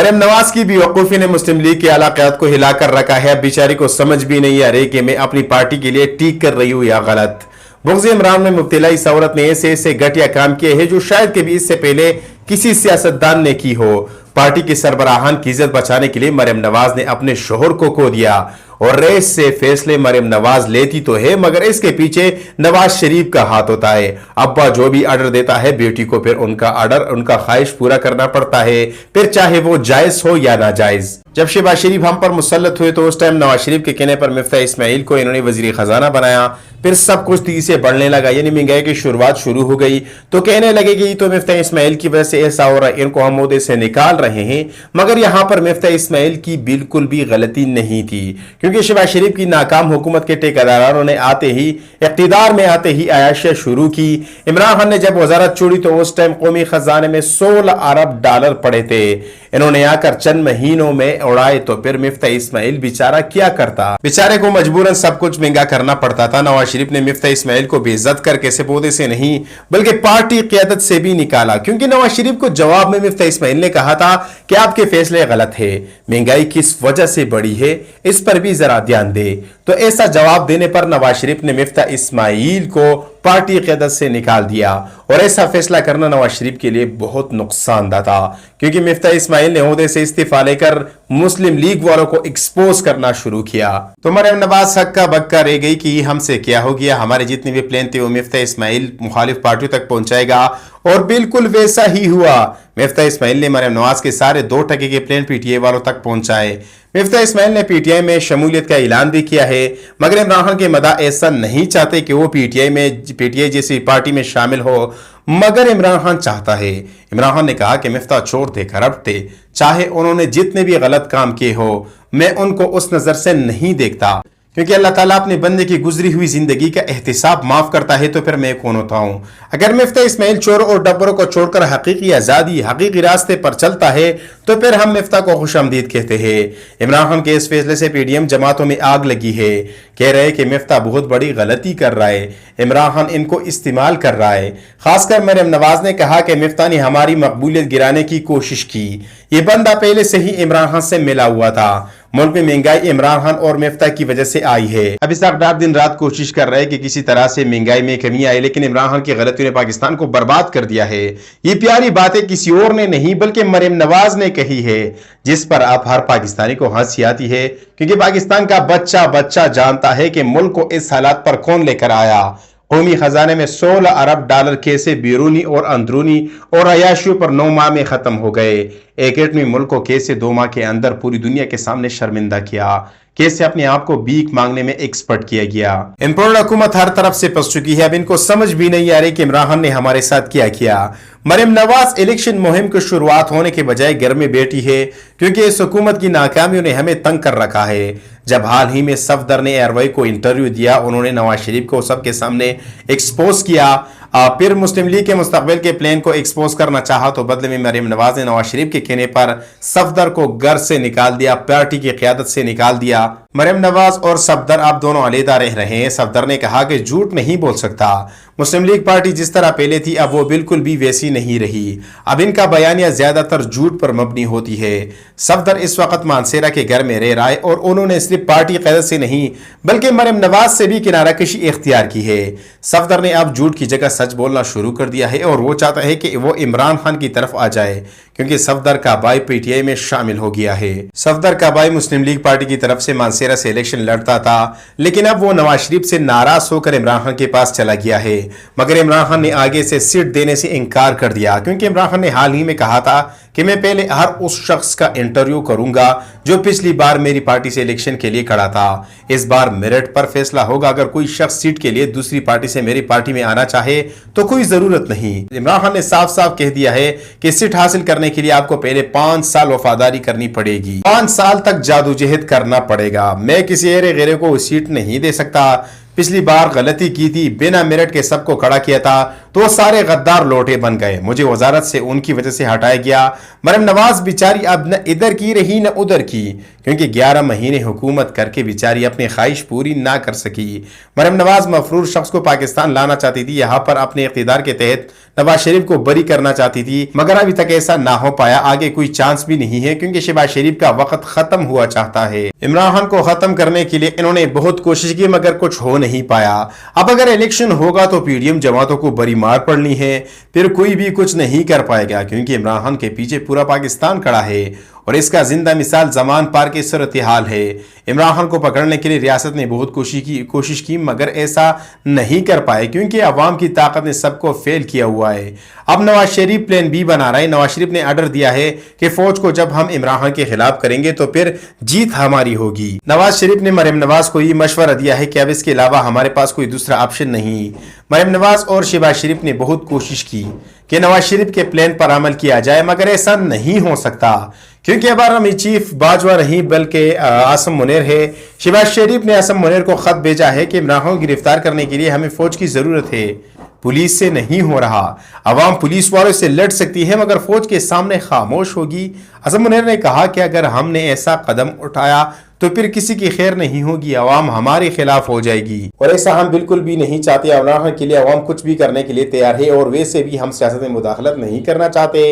मरियम नवाज की बेवकूफ़ी ने मुस्लिम लीग की आला क़यादत को हिला कर रखा है। अब बेचारी को समझ भी नहीं आ रही कि मैं अपनी पार्टी के लिए ठीक कर रही हूँ या गलत। बुग़्ज़ इमरान में मुब्तला इस औरत ने ऐसे घटिया काम किए हैं जो शायद कभी इससे पहले किसी सियासतदान ने की हो। पार्टी की सरबराहान की इज्जत बचाने के लिए मरियम नवाज ने अपने शोहर को खो दिया और रेस से फैसले मरियम नवाज लेती तो है मगर इसके पीछे नवाज शरीफ का हाथ होता है। अब्बा जो भी ऑर्डर देता है बेटी को फिर उनका ऑर्डर उनका ख्वाहिश पूरा करना पड़ता है, फिर चाहे वो जायज हो या नाजायज। जब शहबाज शरीफ हम पर मुसल्लत हुए तो उस टाइम नवाज शरीफ के कहने पर मिफ्ता इस्माइल को इन्होंने वजीर खजाना बनाया। फिर सब कुछ तेजी से बढ़ने लगा, यानी महंगाई की शुरुआत शुरू हो गई तो कहने लगे कि तो मिफ्ता इस्माइल की वजह से ऐसा हो रहा है, इनको हम ओहदे से निकाल रहे हैं। मगर यहां पर मिफ्ता इस्माइल की बिल्कुल भी गलती नहीं थी, क्योंकि शहबाज शरीफ की नाकाम हुकूमत के ठेकेदारों ने आते ही इख्तिदार में आते ही आयाशिया शुरू की। इमरान खान ने जब वजारत छोड़ी तो उस टाइम कौमी खजाने में 16 अरब डॉलर पड़े थे। इन्होंने आकर चंद महीनों में उड़ाए तो फिर मिफ्ता इस्माइल बेचारा क्या करता, बेचारे को मजबूरन सब कुछ महंगा करना पड़ता था। नवाज शरीफ ने मिफ्ता इस्माइल को बेइज्जत करके सिर्फ ओहदे से नहीं बल्कि पार्टी क़यादत से भी निकाला, क्योंकि नवाज शरीफ को जवाब में मिफ्ता इस्माइल ने कहा था कि आपके फैसले गलत है, महंगाई किस वजह से बढ़ी है इस पर भी जरा ध्यान दे। तो ऐसा जवाब देने पर नवाज शरीफ ने मिफ्ता इस्माइल को पार्टी क़यादत से निकाल दिया और ऐसा फैसला करना नवाज शरीफ के लिए बहुत नुकसानदा था, क्योंकि मिफ्ता इस्माइल ने ओहदे से इस्तीफा लेकर मुस्लिम लीग वालों को एक्सपोज करना शुरू किया। तो मरियम नवाज हक्का बक्का रह गई कि हमसे क्या हो गया, हमारे जितने भी प्लान थे वो मिफ्ता इस्माइल मुखालिफ पार्टियों तक पहुंचाएगा, और बिल्कुल वैसा ही हुआ। मिफ्ता इस्माइल ने मरियम नवाज के सारे 2% के प्लान पीटीआई वालों तक पहुंचाए। मिफ्ता इस्माइल ने पीटीआई में शमूलियत का ऐलान भी किया है, मगर इमरान खान के मदा ऐसा नहीं चाहते कि वो पीटीआई जैसी पार्टी में शामिल हो, मगर इमरान खान चाहता है। इमरान खान ने कहा कि मिफ्ता चोर थे, करप्ट थे, चाहे उन्होंने जितने भी गलत काम किए हो मैं उनको उस नजर से नहीं देखता, क्योंकि अल्लाह ताला अपने बंदे की गुजरी हुई जिंदगी का एहतिसाब माफ करता है तो फिर मैं कौन होता हूं। अगर मिफ्ता इस्माइल चोर और डब्बरों को छोड़कर हकीकी आजादी हकीकी रास्ते पर चलता है तो फिर हम मिफ्ता को खुशामदीद कहते हैं। इमरान खान के इस फैसले से पीडीएम जमातों में आग लगी है, कह रहे कि मिफ्ता बहुत बड़ी गलती कर रहा है, इमरान खान इनको इस्तेमाल कर रहा है। खासकर मरियम नवाज ने कहा कि मिफ्ता ने हमारी मकबूलियत गिराने की कोशिश की, ये बंदा पहले से ही इमरान खान से मिला हुआ था, मुल्क में महंगाई इमरान खान और मिफ्ता की वजह से आई है। अब इस दिन रात कोशिश कर रहे हैं कि किसी तरह से महंगाई में कमी आए, लेकिन इमरान खान की गलतियों ने पाकिस्तान को बर्बाद कर दिया है। ये प्यारी बातें किसी और ने नहीं बल्कि मरियम नवाज ने कही है, जिस पर आप हर पाकिस्तानी को हंसी आती है, क्योंकि पाकिस्तान का बच्चा बच्चा जानता है कि मुल्क को इस हालात पर कौन लेकर आया। कौमी खजाने में 16 अरब डॉलर कैसे बैरूनी और अंदरूनी और अयाशियों पर 9 माह में खत्म हो गए। एक एटमी मुल्क को कैसे 2 माह के अंदर पूरी दुनिया के सामने शर्मिंदा किया, कैसे अपने आप को भीख मांगने में एक्सपर्ट किया गया। इम्पोर्टेड हुकूमत हर तरफ से फंस चुकी है, अब इनको समझ भी नहीं आ रही कि इमरान खान ने हमारे साथ क्या किया। मरियम नवाज इलेक्शन मुहिम की शुरुआत होने के बजाय घर में बैठी है, क्योंकि इस हुकूमत की नाकामियों ने हमें तंग कर रखा है। जब हाल ही में सफदर ने एयरवाई को इंटरव्यू दिया, उन्होंने नवाज शरीफ को सबके सामने एक्सपोज किया, फिर मुस्लिम लीग के मुस्तकबिल के प्लान को एक्सपोज करना चाहा तो बदले में मरियम नवाज ने नवाज शरीफ के कहने पर सफदर को घर से निकाल दिया, पार्टी की क़यादत से निकाल दिया। मरियम नवाज और सफदर अब दोनों अलहदा रह रहे हैं। सफदर ने कहा कि झूठ नहीं बोल सकता, मुस्लिम लीग पार्टी जिस तरह पहले थी अब वो बिल्कुल भी वैसी नहीं रही, अब इनका बयानिया ज्यादातर झूठ पर मबनी होती है। सफदर इस वक्त मानसेरा के घर में रह रहा है और उन्होंने सिर्फ पार्टी क़यादत से नहीं बल्कि मरियम नवाज से भी किनारा कशी इख्तियार की है। सफदर ने अब झूठ की जगह सच बोलना शुरू कर दिया है और वो चाहता है कि वो इमरान खान की तरफ आ जाए, क्योंकि सफदर का भाई पीटीआई में शामिल हो गया है। सफदर का भाई मुस्लिम लीग पार्टी की तरफ से मानसेरा से इलेक्शन लड़ता था, लेकिन अब वो नवाज शरीफ से नाराज होकर इमरान खान के पास चला गया है, मगर इमरान खान ने आगे से सीट देने से इनकार कर दिया, क्योंकि इमरान खान ने हाल ही में कहा था कि मैं पहले हर उस शख्स का इंटरव्यू करूंगा जो पिछली बार मेरी पार्टी से इलेक्शन के लिए खड़ा था। इस बार मेरिट पर फैसला होगा, अगर कोई शख्स सीट के लिए दूसरी पार्टी से मेरी पार्टी में आना चाहे तो कोई जरूरत नहीं। इमरान खान ने साफ साफ कह दिया है कि सीट हासिल करने के लिए आपको पहले 5 साल वफादारी करनी पड़ेगी, 5 साल तक जादूजहद करना पड़ेगा। मैं किसी एरे गैरे को सीट नहीं दे सकता, पिछली बार गलती की थी, बिना मेरिट के सबको खड़ा किया था तो सारे गद्दार लोटे बन गए, मुझे वजारत से उनकी वजह से हटाया गया। मरियम नवाज बेचारी अब न इधर की रही न उधर की, क्योंकि 11 महीने हुकूमत करके बेचारी अपनी ख्वाहिश पूरी ना कर सकी। मरियम नवाज मफरूर शख्स को पाकिस्तान लाना चाहती थी, यहाँ पर अपने इख्तिदार के तहत नवाज शरीफ को बरी करना चाहती थी, मगर अभी तक ऐसा ना हो पाया। आगे कोई चांस भी नहीं है, क्योंकि शहबाज शरीफ का वक्त खत्म हुआ चाहता है। इमरान खान को खत्म करने के लिए इन्होंने बहुत कोशिश की, मगर कुछ हो नहीं पाया। अब अगर इलेक्शन होगा तो पीडीएम जमातों को बड़ी मार पड़नी है, फिर कोई भी कुछ नहीं कर पाएगा, क्योंकि इमरान खान के पीछे पूरा पाकिस्तान खड़ा है और इसका जिंदा मिसाल जमान पार की सूरत हाल है। इमरान खान को पकड़ने के लिए रियासत ने बहुत कोशिश की मगर ऐसा नहीं कर पाए, क्योंकि अवाम की ताकत ने सबको फेल किया हुआ है। अब नवाज शरीफ प्लान बी बना रहा है। नवाज शरीफ ने ऑर्डर दिया है कि फौज को जब हम इमरान खान के खिलाफ करेंगे तो फिर जीत हमारी होगी। नवाज शरीफ ने मरियम नवाज को ये मशवरा दिया है कि अब इसके अलावा हमारे पास कोई दूसरा ऑप्शन नहीं। मरियम नवाज और शहबाज शरीफ ने बहुत कोशिश की कि नवाज शरीफ के प्लान पर अमल किया जाए, मगर ऐसा नहीं हो सकता, क्योंकि अब आर्मी चीफ बाजवा नहीं बल्कि आसम मुनीर है। शहबाज शरीफ ने आसम मुनीर को खत भेजा है कि इमरान खान को गिरफ्तार करने के लिए हमें फौज की जरूरत है, पुलिस से नहीं हो रहा। अवाम पुलिस वालों से लड़ सकती है मगर फौज के सामने खामोश होगी। आसम मुनीर ने कहा कि अगर हमने ऐसा कदम उठाया तो फिर किसी की खैर नहीं होगी, अवाम हमारे खिलाफ हो जाएगी, और ऐसा हम बिल्कुल भी नहीं चाहते। इमरान खान के लिए अवाम कुछ भी करने के लिए तैयार है, और वैसे भी हम सियासत में मुदाखलत नहीं करना चाहते।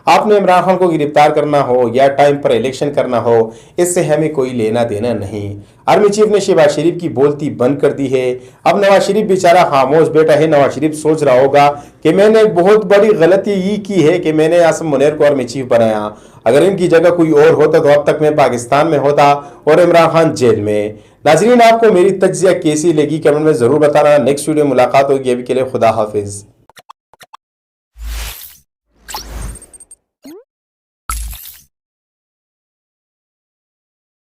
आपने इमरान खान को गिरफ्तार करना हो या टाइम पर इलेक्शन करना हो, इससे हमें कोई लेना देना नहीं। आर्मी चीफ ने शहबाज शरीफ की बोलती बंद कर दी है। अब नवाज शरीफ बेचारा खामोश बैठा है। नवाज शरीफ सोच रहा होगा कि मैंने बहुत बड़ी गलती ये की है कि मैंने आसम मुनीर को आर्मी चीफ बनाया, अगर इनकी जगह कोई और होता तो अब तक मैं पाकिस्तान में होता और इमरान खान जेल में। नाजरीन, आपको मेरी तज्जिया कैसी लगी कमेंट में जरूर बताना। नेक्स्ट वीडियो मुलाकात होगी, अभी के लिए खुदा हाफिज।